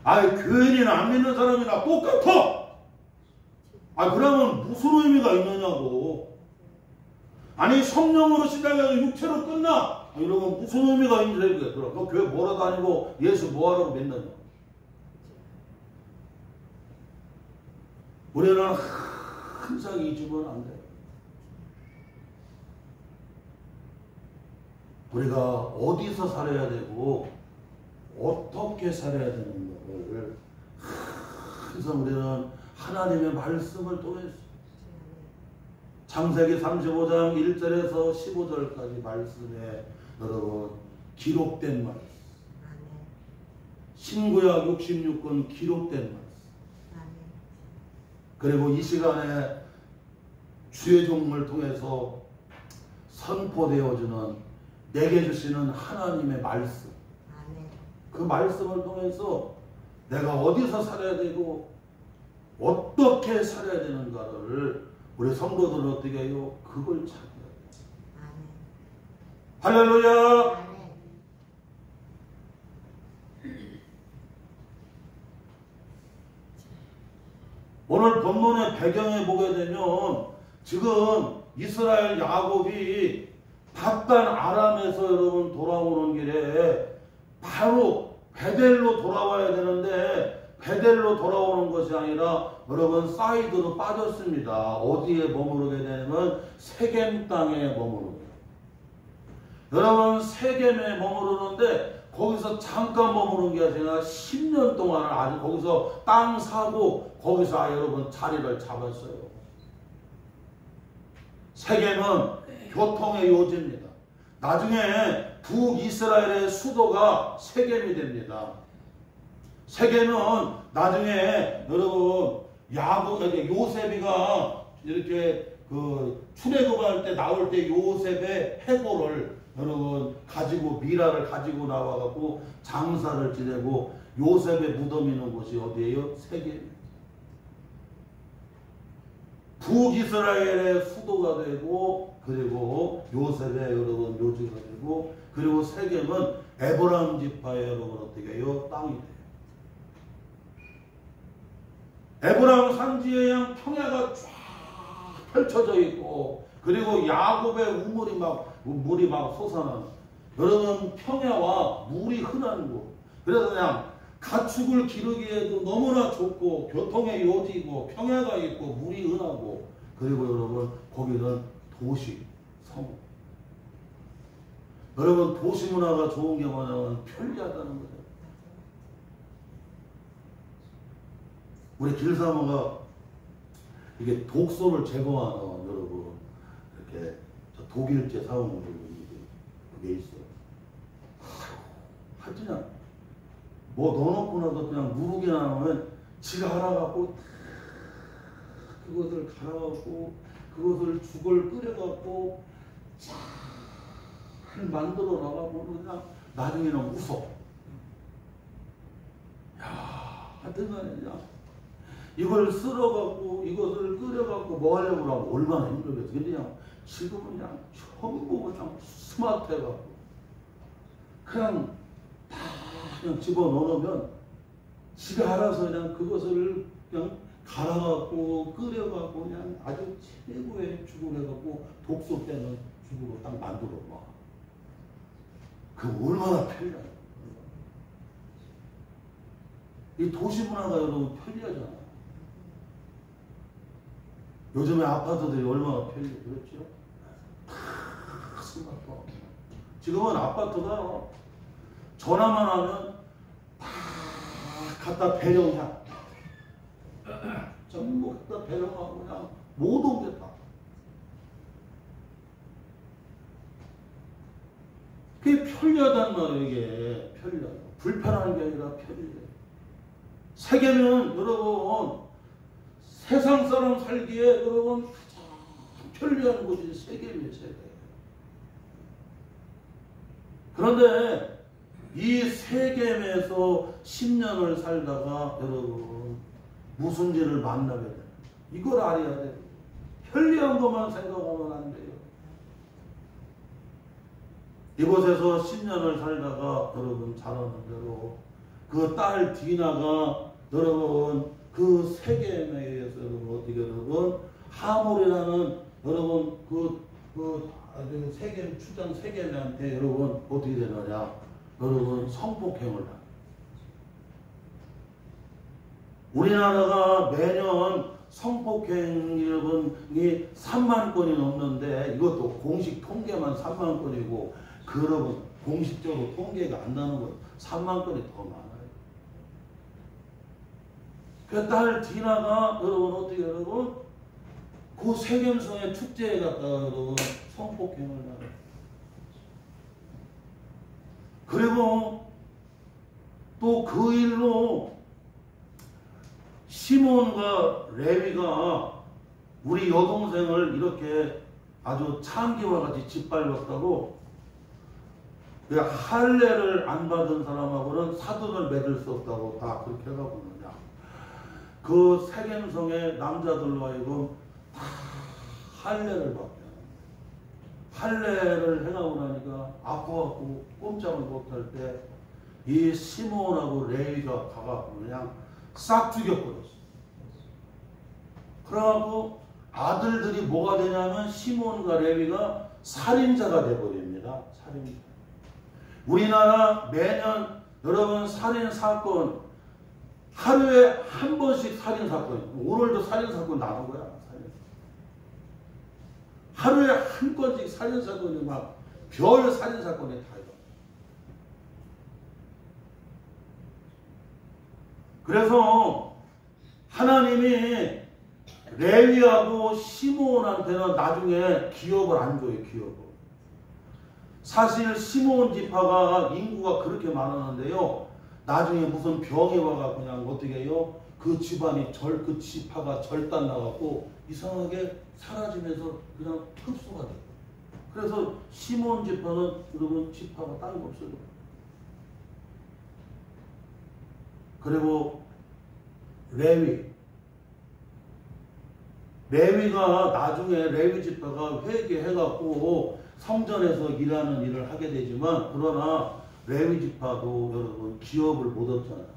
Speaker 1: 아이 교인이나 안 믿는 사람이나 똑같아. 아 그러면 무슨 의미가 있느냐고. 아니 성령으로 시작해서 육체로 끝나. 이러면 무슨 의미가 있는지 그럼 너 교회 뭐라 다니고 예수 뭐하라고 믿느냐. 우리는 항상 잊으면 안 돼요. 우리가 어디서 살아야 되고 어떻게 살아야 되는 것을 항상 우리는 하나님의 말씀을 통해서 창세기 35장 1절에서 15절까지 말씀에 여러분 기록된 말씀, 신구약 66권 기록된 말씀, 그리고 이 시간에 주의 종을 통해서 선포되어주는 내게 주시는 하나님의 말씀, 그 말씀을 통해서 내가 어디서 살아야 되고 어떻게 살아야 되는가를 우리 성도들은 어떻게 해요? 그걸 찾아야 돼요. 할렐루야. 오늘 본문의 배경에 보게 되면 지금 이스라엘 야곱이 바단 아람에서 여러분 돌아오는 길에 바로 베델로 돌아와야 되는데 베델로 돌아오는 것이 아니라 여러분 사이드로 빠졌습니다. 어디에 머무르게 되면 세겜 땅에 머무르게. 여러분 세겜에 머무르는데 거기서 잠깐 머무는 게 아니라 10년 동안 아주 거기서 땅 사고 거기서 여러분 자리를 잡았어요. 세겜은 교통의 요지입니다. 나중에 북이스라엘의 수도가 세겜이 됩니다. 세겜은 나중에 여러분 요셉이가 이렇게 그 출애굽할 때 나올 때 요셉의 해골을 여러분 가지고 미라를 가지고 나와갖고 장사를 지내고 요셉의 무덤 있는 곳이 어디예요? 세겜. 북이스라엘의 수도가 되고 그리고 요셉의 여러분 묘지가 되고 그리고 세겜은 에브라임 지파의 여러분 어떻게 해요? 땅이 돼요. 에브라임 산지에 그냥 평야가 쫙 펼쳐져 있고 그리고 야곱의 물이 막 솟아나는 여러분 평야와 물이 흔한 곳. 그래서 그냥 가축을 기르기에도 너무나 좋고 교통의 요지이고 평야가 있고 물이 흔하고 그리고 여러분 거기는 도시, 성. 여러분 도시 문화가 좋은 게 뭐냐면 편리하다는 거죠. 우리 길사모가 이게 독소를 제거하는 여러분 이렇게 독일제 사오는 그게 있어요. 하여튼 뭐 넣어놓고 나서 그냥 누르게 나오면 지가 알아갖고 그것을 갈아갖고 그것을 죽을 끓여갖고 잘 만들어 나가면 그냥 나중에는 웃어. 야, 하여튼간에 그냥 이걸 쓸어갖고 이것을 끓여갖고 뭐 하려고 하면 얼마나 힘들겠어. 근데 그냥 지금은 그냥 전부 그냥 스마트해갖고 그냥 다 그냥 집어넣으면 지가 알아서 그냥 그것을 그냥 갈아갖고 끓여갖고 그냥 아주 최고의 죽을 해갖고 독소 빼는 죽으로 딱 만들어 봐. 그 얼마나 편리해. 이 도시 문화가 여러분 편리하잖아. 요즘에 아파트들이 얼마나 편리해. 그렇죠? 다 스마트폰. 지금은 아파트가 전화만 하면 다 갖다 배령해. 전부 갖다 배령하고 그냥 모든 게 다. 그게 편리하단 말이에요. 이게 편리하다. 불편한 게 아니라 편리해. 세계는 여러분 세상 사람 살기에 여러분 가장 편리한 곳이 세계입니다. 세계. 그런데 이 세겜에서 10년을 살다가 여러분 무슨 일을 만나게 돼요. 이걸 알아야 돼요. 편리한 것만 생각하면 안 돼요. 이곳에서 10년을 살다가 여러분 잘 아는 대로 그 딸 디나가 여러분 그 세겜에 의해서 여러분 어떻게 여러분 하몰이라는 여러분 아주 세겜 추장 세겜한테 여러분 어떻게 되느냐 여러분 성폭행을 합니다. 우리나라가 매년 성폭행 여러분이 3만 건이 넘는데 이것도 공식 통계만 3만 건이고 그 여러분 공식적으로 통계가 안 나는 건 3만 건이 더 많아요. 그 딸 디나가 여러분 어떻게 여러분 그 세겜성의 축제에 갔다가 여러분 성폭행을 하요. 그리고 또 그 일로 시몬과 레위가 우리 여동생을 이렇게 아주 참기와 같이 짓밟았다고 할례를 안 받은 사람하고는 사돈을 맺을 수 없다고 다 그렇게 해가고 있느냐. 그 세겜성의 남자들로 하여금 다 할례를 받게 할례를 해가고 나니까 아파갖고 꼼짝을 못할 때 이 시몬하고 레위가 가갖고 그냥 싹 죽여버렸어. 그래갖고 아들들이 뭐가 되냐면 시몬과 레위가 살인자가 돼버립니다. 살인자. 우리나라 매년 여러분 살인사건 하루에 한 번씩 살인사건 오늘도 살인사건 나는 거야. 하루에 한 건씩 살인사건이 막 별 살인사건이 다 있어. 그래서 하나님이 레위하고 시몬한테는 나중에 기업을 안 줘요. 기업을. 사실 시몬 지파가 인구가 그렇게 많았는데요. 나중에 무슨 병이 와가 그냥 어떻게 해요? 그 집안이 그 지파가 절단 나갖고 이상하게 사라지면서 그냥 흡수가 돼요. 그래서 시몬 지파는 여러분 지파가 다른 거 없어요. 그리고 레위가 나중에 레위 지파가 회개해갖고 성전에서 일하는 일을 하게 되지만 그러나 레위 지파도 여러분 기업을 못 얻잖아요.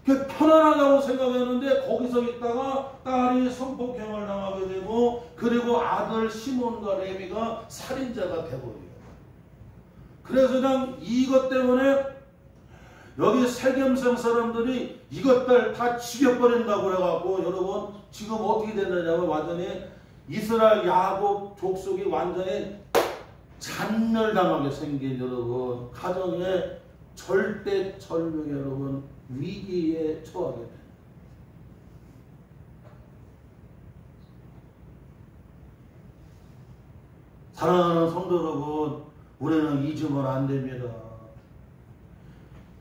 Speaker 1: 편안하다고 생각했는데 거기서 있다가 딸이 성폭행을 당하게 되고 그리고 아들 시몬과 레위가 살인자가 되버려요. 그래서 그냥 이것 때문에 여기 세겜성 사람들이 이것들 다 죽여버린다고 그래갖고 여러분 지금 어떻게 됐느냐면 완전히 이스라엘 야곱 족속이 완전히 잔멸당하게 생긴 여러분 가정에 절대절명의 여러분 위기에 처하게 됩니다. 사랑하는 성도 여러분 우리는 잊으면 안 됩니다.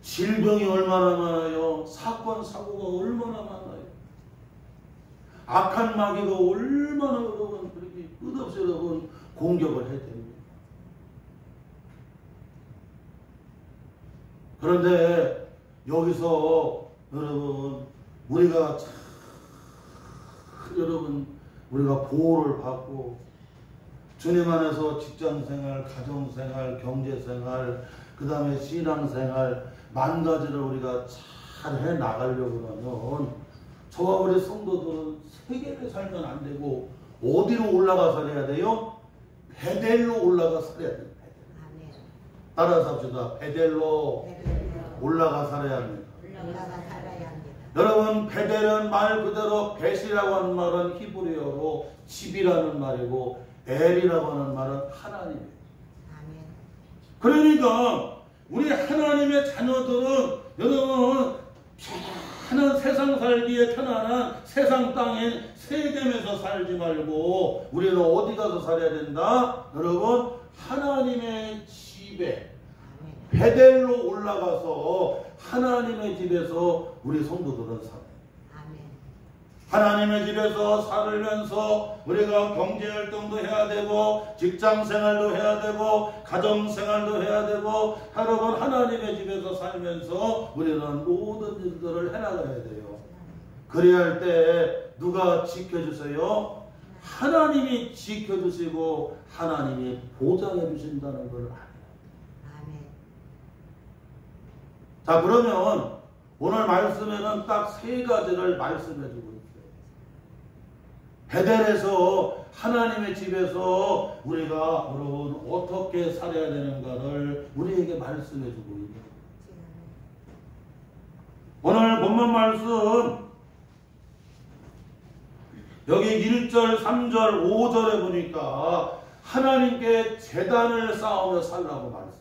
Speaker 1: 질병이 얼마나 많아요. 사건 사고가 얼마나 많아요. 악한 마귀가 얼마나 여러분 그렇게 끝없이 여러분 공격을 해야 됩니다. 그런데 여기서 여러분 우리가 여러분 우리가 보호를 받고 주님 안에서 직장생활, 가정생활, 경제생활, 그 다음에 신앙생활 만 가지를 우리가 잘 해나가려고 하면 저와 우리 성도들은 세계를 살면 안 되고 어디로 올라가 살아야 돼요? 베델로 올라가 살아야 돼요. 따라서 합시다. 베델로 올라가 살아야 합니다. 여러분 베델은 말 그대로 벳이라고 하는 말은 히브리어로 집이라는 말이고 엘이라고 하는 말은 하나님이에요. 그러니까 우리 하나님의 자녀들은 여러분 편안한 세상 살기에 편안한 세상 땅에 세겜에서 살지 말고 우리는 어디 가서 살아야 된다? 여러분 하나님의 집에 베델로 올라가서 하나님의 집에서 우리 성도들은 살아요. 하나님의 집에서 살면서 우리가 경제활동도 해야 되고 직장생활도 해야 되고 가정생활도 해야 되고 여러분 하나님의 집에서 살면서 우리는 모든 일들을 해나가야 돼요. 그래야 할 때 누가 지켜주세요? 하나님이 지켜주시고 하나님이 보장해 주신다는 걸 알아요. 자, 그러면 오늘 말씀에는 딱 세 가지를 말씀해 주고 있어요. 베델에서 하나님의 집에서 우리가 여러분 어떻게 살아야 되는가를 우리에게 말씀해 주고 있는 거예요. 오늘 본문 말씀 여기 1절, 3절, 5절에 보니까 하나님께 제단을 쌓으며 살라고 말씀.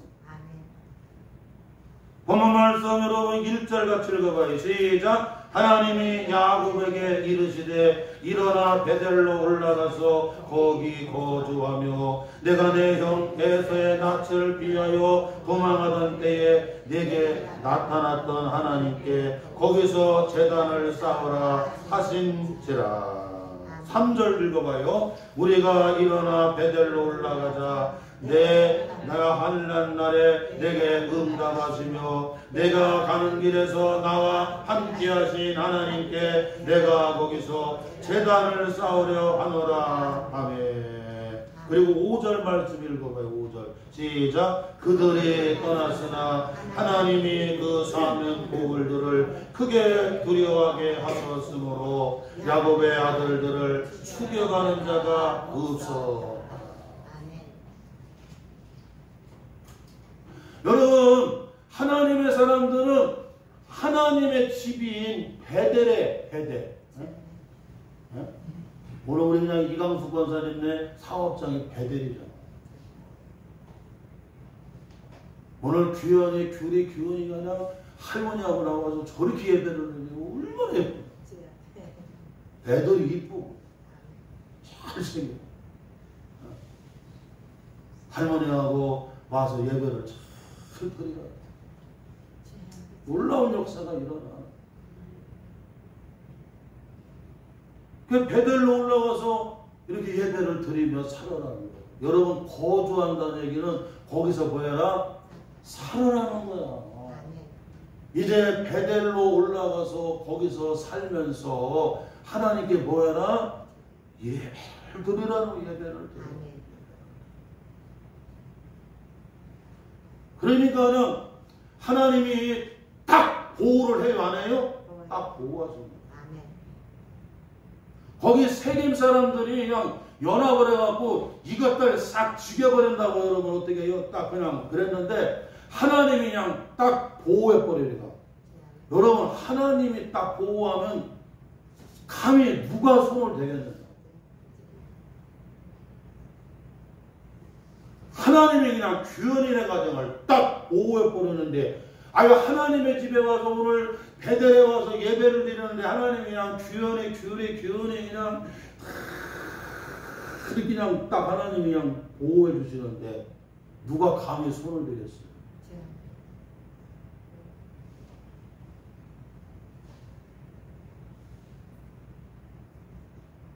Speaker 1: 본문 말씀 여러분 1절 같이 읽어봐요. 시작. 하나님이 야곱에게 이르시되 일어나 베델로 올라가서 거기 거주하며 내가 내 형 에서의 낯을 피하여 도망하던 때에 내게 나타났던 하나님께 거기서 제단을 쌓으라 하신지라. 3절 읽어봐요. 우리가 일어나 베델로 올라가자 내가 환난 날에 내게 응답하시며 내가 가는 길에서 나와 함께 하신 하나님께 내가 거기서 제단을 쌓으려 하노라. 아멘. 그리고 5절 말씀 읽어봐요. 5절 시작. 그들이 떠났으나 하나님이 그 사는 보글들을 크게 두려워하게 하셨으므로 야곱의 아들들을 죽여가는 자가 없어. 여러분 하나님의 사람들은 하나님의 집인 베델에 베델. 오늘 우리 그냥 이강수 권사님네 사업장이 베델이잖아. 오늘 규리 규현이가 그냥 할머니하고 나와서 저렇게 예배를 하는데 얼마나 예뻐. 애들이 이쁘고 잘생겨. 할머니하고 와서 예배를 슬퍼리가 놀라운 역사가 일어나. 그 베델로 올라가서 이렇게 예배를 드리며 살아라는 거예요. 여러분 거주한다는 얘기는 거기서 뭐해라? 살아라는 거야. 이제 베델로 올라가서 거기서 살면서 하나님께 뭐해라? 예배를 드리라는 예배를 드려. 그러니까는 하나님이 딱 보호를 해요, 안 해요? 딱 보호하십니다. 거기 세겜 사람들이 그냥 연합을 해갖고 이것들 싹 죽여버린다고 여러분 어떻게 해요? 딱 그냥 그랬는데 하나님이 그냥 딱 보호해버리니까. 여러분 하나님이 딱 보호하면 감히 누가 손을 대겠는가? 하나님이 그냥 규현이네 가정을 딱 보호해버리는데 아유 하나님의 집에 와서 오늘 베델에 와서 예배를 드리는데 하나님이 그냥 규현이 그냥 그냥 딱 하나님이 그냥 보호해 주시는데 누가 감히 손을 대겠어요?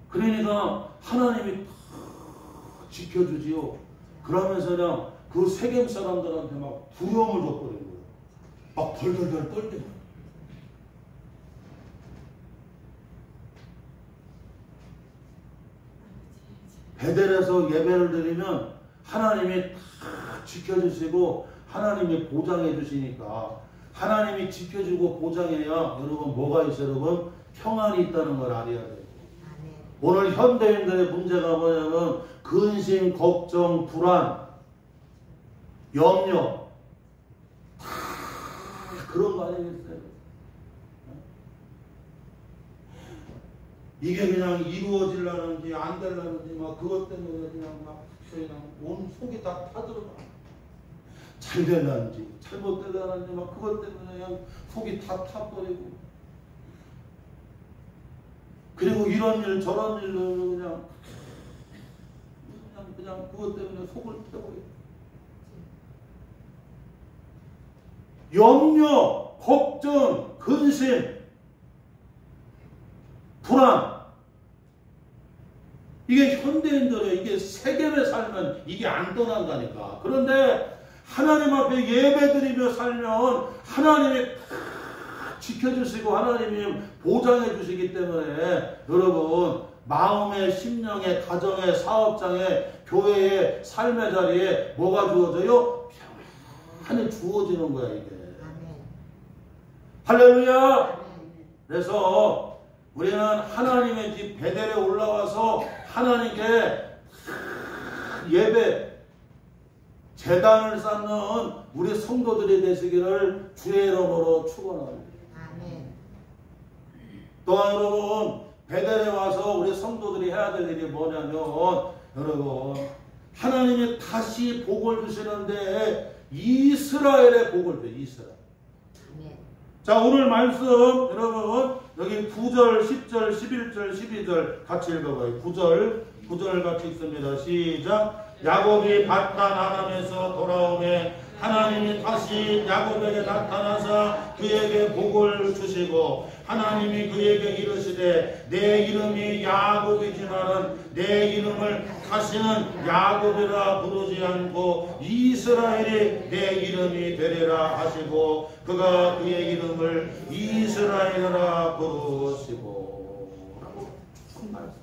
Speaker 1: 그러니까 하나님이 지켜주지요. 그러면서 그냥 그 세겜 사람들한테 막 두려움을 줬거든요. 막 덜덜덜 떨게. 베델에서 예배를 드리면 하나님이 다 지켜주시고 하나님이 보장해 주시니까 하나님이 지켜주고 보장해야 여러분 뭐가 있어요? 여러분 평안이 있다는 걸 알아야 돼요. 오늘 현대인들의 문제가 뭐냐면 근심, 걱정, 불안, 염려 다 그런 거 아니겠어요? 이게 그냥 이루어지려는지 안 되려는지 막 그것 때문에 그냥 온 속이 다 타들어가. 잘 되려는지 잘못 되려는지 막 그것 때문에 그냥 속이 다 타버리고. 그리고 이런 일 저런 일로 그냥 그것 때문에 속을 태워요. 염려, 걱정, 근심, 불안. 이게 현대인들의 이게 세겜에 살면 이게 안 떠난다니까. 그런데 하나님 앞에 예배드리며 살면 하나님이 지켜주시고 하나님이 보장해 주시기 때문에 여러분 마음의 심령의 가정의 사업장의 교회의 삶의 자리에 뭐가 주어져요? 평안이 주어지는 거야 이게. 할렐루야. 그래서 우리는 하나님의 집 베델에 올라와서 하나님께 예배 제단을 쌓는 우리 성도들이 되시기를 주의 이름으로 축원합니다. 또한 여러분 베델에 와서 우리 성도들이 해야 될 일이 뭐냐면 여러분 하나님이 다시 복을 주시는데 이스라엘의 복을 줘요. 이스라엘. 자 오늘 말씀 여러분 여기 9절, 10절, 11절, 12절 같이 읽어봐요. 9절 같이 읽습니다. 시작. 야곱이 바탄 아람에서 돌아오매 하나님이 다시 야곱에게 나타나서 그에게 복을 주시고 하나님이 그에게 이르시되 내 이름이 야곱이지만은 내 이름을 다시는 야곱이라 부르지 않고 이스라엘이 내 이름이 되리라 하시고 그가 그의 이름을 이스라엘이라 부르시고 라고 말씀.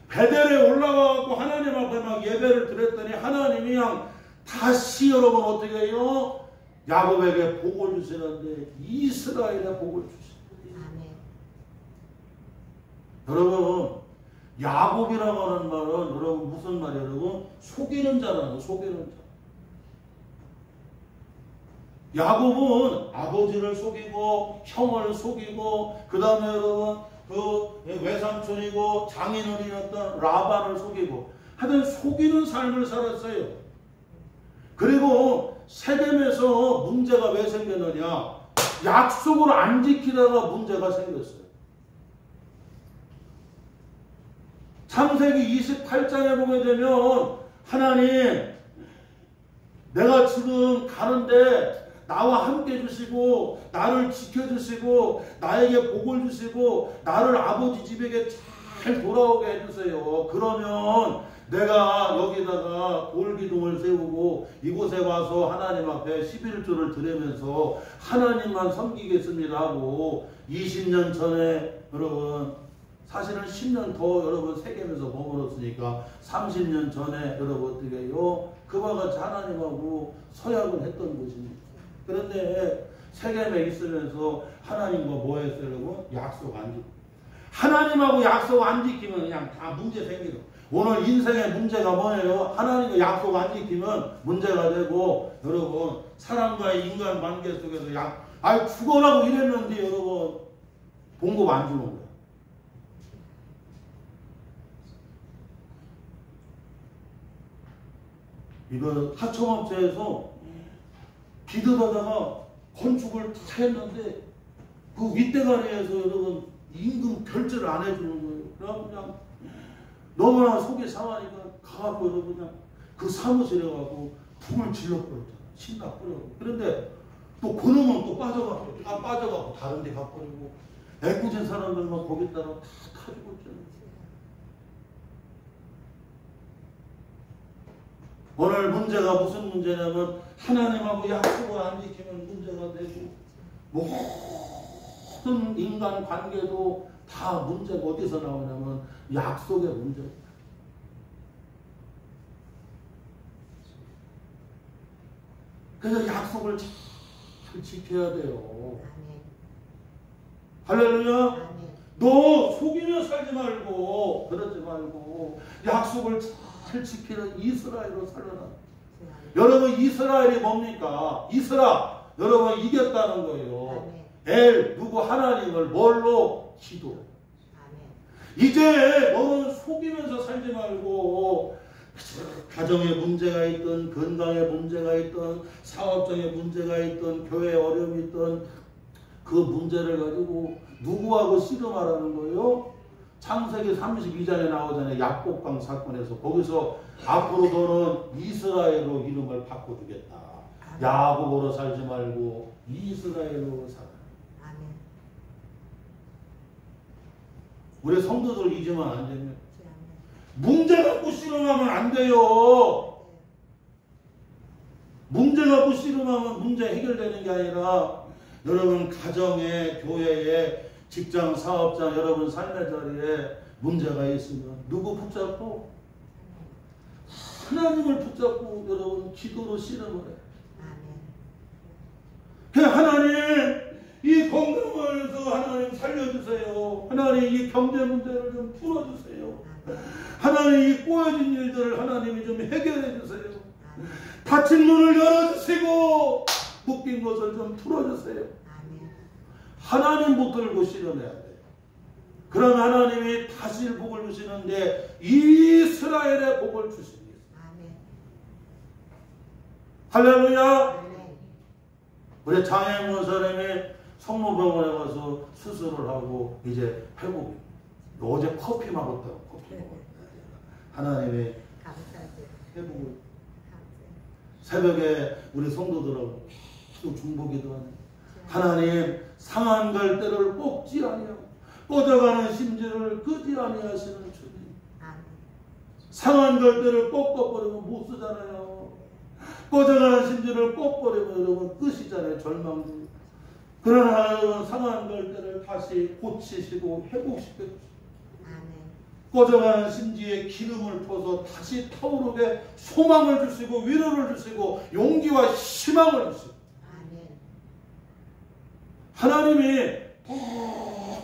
Speaker 1: 베델에 올라가고 하나님 앞에 막 예배를 드렸더니 하나님이 그냥 다시 여러분 어떻게 해요? 야곱에게 복을 주시는데 이스라엘에 복을 주시는. 여러분 야곱이라고 하는 말은 여러분 무슨 말이에요? 여러분 속이는 자라는 속이는 자. 야곱은 아버지를 속이고 형을 속이고 그 다음에 여러분 그 외삼촌이고 장인어른이었던 라반을 속이고 하여튼 속이는 삶을 살았어요. 그리고 세겜에서 문제가 왜 생겼느냐? 약속을 안 지키다가 문제가 생겼어요. 창세기 28장에 보게 되면 하나님 내가 지금 가는데 나와 함께 주시고 나를 지켜주시고 나에게 복을 주시고 나를 아버지 집에게 잘 돌아오게 해주세요. 그러면 내가 여기다가 돌기둥을 세우고 이곳에 와서 하나님 앞에 11조를 드리면서 하나님만 섬기겠습니다 하고 20년 전에 여러분 사실은 10년 더 여러분 세겜에서 머물렀으니까 30년 전에 여러분 어떻게 해요? 그와 같이 하나님하고 서약을 했던 곳입니다. 그런데 세겜에 있으면서 하나님과 뭐 했어요 여러분? 약속 안 지키고 하나님하고 약속 안 지키면 그냥 다 문제 생기고 오늘 인생의 문제가 뭐예요? 하나님과 약속 안 지키면 문제가 되고 여러분 사람과의 인간 관계 속에서 죽어라고 이랬는데 여러분 봉급 안 주는 거예요. 이거 하청업체에서 비드하다가 건축을 다 했는데 그 윗대가리에서 여러분 임금 결제를 안 해주는 거예요. 그래서 그냥 너무나 속이 상하니까 가갖고 여러분 그냥 그 사무실에 가고 불을 질러버렸잖아. 신나 뿌려고. 그런데 또 그놈은 또 빠져갖고 다른 데 가버리고 애꿎은 사람들만 거기다가 다 타주고 있잖아요. 오늘 문제가 무슨 문제냐면 하나님하고 약속을 안 지키면 문제가 되고 모든 인간 관계도 다 문제가 어디서 나오냐면 약속의 문제입니다. 그래서 약속을 잘 지켜야 돼요. 할렐루야. 너 속이며 살지 말고 그러지 말고 약속을 잘 지키는 이스라엘로 살아라. 여러분 이스라엘이 뭡니까? 여러분 이겼다는 거예요. 누구 하나님을 뭘로? 기도. 이제 너는 속이면서 살지 말고 가정에 문제가 있든 건강에 문제가 있든 사업장에 문제가 있든 교회에 어려움이 있든 그 문제를 가지고 누구하고 씨름하라는 거예요? 창세기 32장에 나오잖아요. 약복강 사건에서 거기서 앞으로 너는 이스라엘로 이름을 바꿔주겠다. 야곱으로 살지 말고 이스라엘로 살아. 우리 성도들 잊으면 안 됩니다. 문제 갖고 씨름하면 안 돼요. 문제 갖고 씨름하면 문제 해결되는 게 아니라 여러분 가정에, 교회에, 직장, 사업장, 여러분 삶의 자리에 문제가 있으면 누구 붙잡고? 하나님을 붙잡고 여러분 기도로 씨름을 해요. 하나님 이 건강을 해서 하나님 살려주세요. 하나님 이 경제 문제를 좀 풀어주세요. 하나님 이 꼬여진 일들을 하나님이 좀 해결해 주세요. 닫힌 문을 열어주시고 묶인 것을 좀 풀어주세요. 하나님 붙들고 씨름해야 돼요. 그럼 하나님이 다시 복을 주시는데 이스라엘의 복을 주십니다. 할렐루야. 우리 장혜문 선생님이 성모병원에 가서 수술을 하고 이제 회복이. 어제 커피 먹었다고. 커피 먹었다. 하나님의 회복을. 새벽에 우리 성도들하고 계속 중보기도 하네. 하나님 상한 갈대를 꺾지 아니하고 꺼져가는 심지를 끄지 아니하시는 주님. 상한 갈대를 꺾어버리면 못 쓰잖아요. 꺼져가는 심지를 꺾어버리면 여러분 끝이잖아요. 절망도. 그러나 여러분 상한 갈대를 다시 고치시고 회복시켜주시고 꺼져가는 심지에 기름을 부어서 다시 타오르게 소망을 주시고 위로를 주시고 용기와 희망을 주시고 하나님이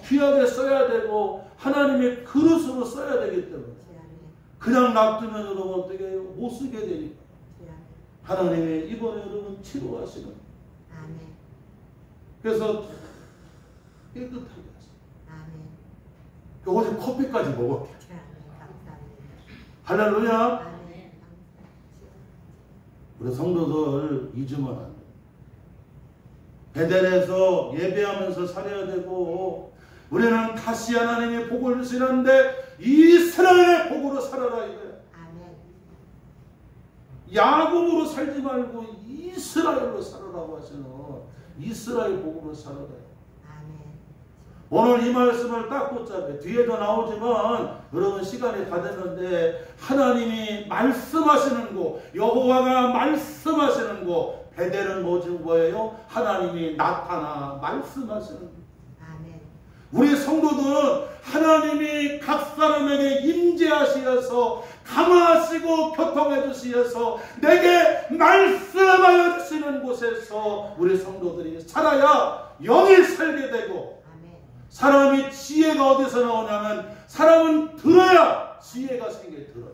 Speaker 1: 귀하게 써야 되고 하나님의 그릇으로 써야 되기 때문에 그냥 놔두면 여러분 어떻게 해요? 못 쓰게 되니까 하나님이 이번에 여러분 치료하시는 그래서 깨끗하게 하시고 어제 커피까지 먹었게 할렐루야. 우리 성도들 잊으면 안 돼. 베델에서 예배하면서 살아야 되고 우리는 다시 하나님의 복을 주시는데 이스라엘의 복으로 살아라 이거야. 야곱으로 살지 말고 이스라엘로 살아라고 하시는 이스라엘 복으로 살아라. 오늘 이 말씀을 딱 붙잡게 뒤에도 나오지만 여러분 시간이 다 됐는데 하나님이 말씀하시는 곳 여호와가 말씀하시는 곳 베델은 뭐예요? 하나님이 나타나 말씀하시는 곳. 우리 성도들은 하나님이 각 사람에게 임재하시어서 감화하시고 교통해 주시어서 내게 말씀하여 주시는 곳에서 우리 성도들이 살아야 영이 살게 되고 사람이 지혜가 어디서 나오냐면 사람은 들어야 지혜가 생겨 들어요.